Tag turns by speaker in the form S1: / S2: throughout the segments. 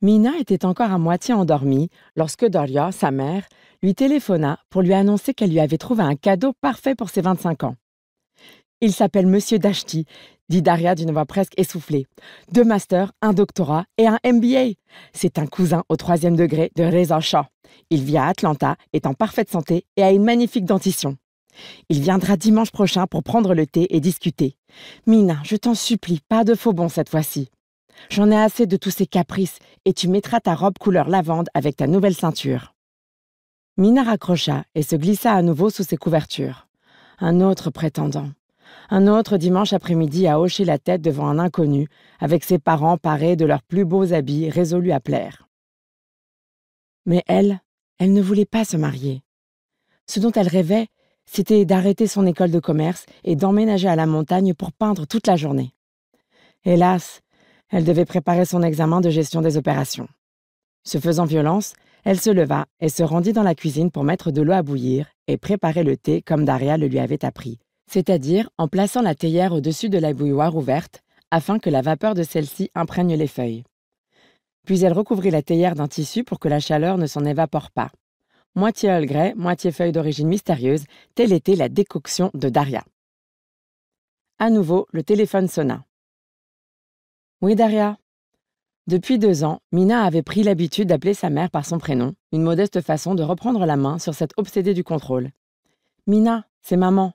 S1: Mina était encore à moitié endormie lorsque Daria, sa mère, lui téléphona pour lui annoncer qu'elle lui avait trouvé un cadeau parfait pour ses 25 ans. Il s'appelle Monsieur Dashti, dit Daria d'une voix presque essoufflée. 2 masters, un doctorat et un MBA. C'est un cousin au 3e degré de Reza Shah. Il vit à Atlanta, est en parfaite santé et a une magnifique dentition. Il viendra dimanche prochain pour prendre le thé et discuter. Mina, je t'en supplie, pas de faux bons cette fois-ci. J'en ai assez de tous ces caprices et tu mettras ta robe couleur lavande avec ta nouvelle ceinture. Mina raccrocha et se glissa à nouveau sous ses couvertures. Un autre prétendant. Un autre dimanche après-midi à hocher la tête devant un inconnu, avec ses parents parés de leurs plus beaux habits résolus à plaire. Mais elle ne voulait pas se marier. Ce dont elle rêvait, c'était d'arrêter son école de commerce et d'emménager à la montagne pour peindre toute la journée. Hélas, elle devait préparer son examen de gestion des opérations. Se faisant violence, elle se leva et se rendit dans la cuisine pour mettre de l'eau à bouillir et préparer le thé comme Daria le lui avait appris, c'est-à-dire en plaçant la théière au-dessus de la bouilloire ouverte afin que la vapeur de celle-ci imprègne les feuilles. Puis elle recouvrit la théière d'un tissu pour que la chaleur ne s'en évapore pas. Moitié Earl Grey, moitié feuille d'origine mystérieuse, telle était la décoction de Daria. À nouveau, le téléphone sonna. « Oui, Daria ?» Depuis 2 ans, Mina avait pris l'habitude d'appeler sa mère par son prénom, une modeste façon de reprendre la main sur cette obsédée du contrôle. « Mina, c'est maman. »«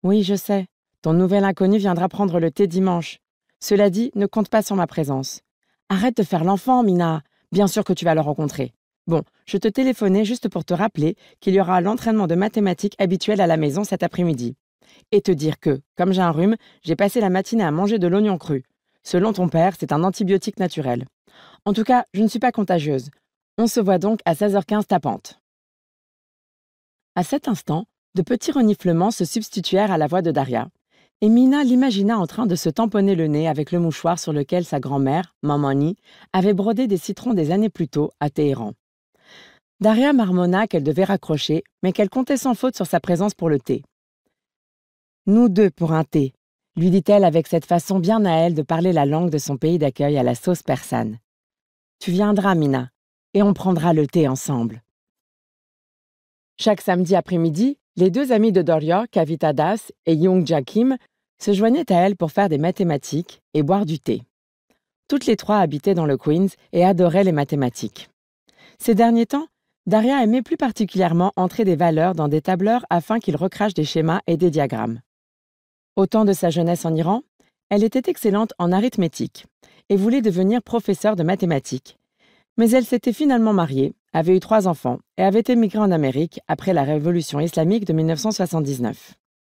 S1: Oui, je sais. Ton nouvel inconnu viendra prendre le thé dimanche. Cela dit, ne compte pas sur ma présence. Arrête de faire l'enfant, Mina. Bien sûr que tu vas le rencontrer. Bon, je te téléphonais juste pour te rappeler qu'il y aura l'entraînement de mathématiques habituel à la maison cet après-midi. Et te dire que, comme j'ai un rhume, j'ai passé la matinée à manger de l'oignon cru. Selon ton père, c'est un antibiotique naturel. En tout cas, je ne suis pas contagieuse. On se voit donc à 16h15 tapante. » À cet instant, de petits reniflements se substituèrent à la voix de Daria, et Mina l'imagina en train de se tamponner le nez avec le mouchoir sur lequel sa grand-mère, Mamani, avait brodé des citrons des années plus tôt à Téhéran. Daria marmonna qu'elle devait raccrocher, mais qu'elle comptait sans faute sur sa présence pour le thé. « Nous 2 pour un thé », lui dit-elle avec cette façon bien à elle de parler la langue de son pays d'accueil à la sauce persane. « Tu viendras, Mina, et on prendra le thé ensemble. » Chaque samedi après-midi, les 2 amis de Daria, Kavita Das et Youngja Kim, se joignaient à elle pour faire des mathématiques et boire du thé. Toutes les 3 habitaient dans le Queens et adoraient les mathématiques. Ces derniers temps, Daria aimait plus particulièrement entrer des valeurs dans des tableurs afin qu'ils recrachent des schémas et des diagrammes. Au temps de sa jeunesse en Iran, elle était excellente en arithmétique et voulait devenir professeure de mathématiques. Mais elle s'était finalement mariée, avait eu 3 enfants et avait émigré en Amérique après la révolution islamique de 1979.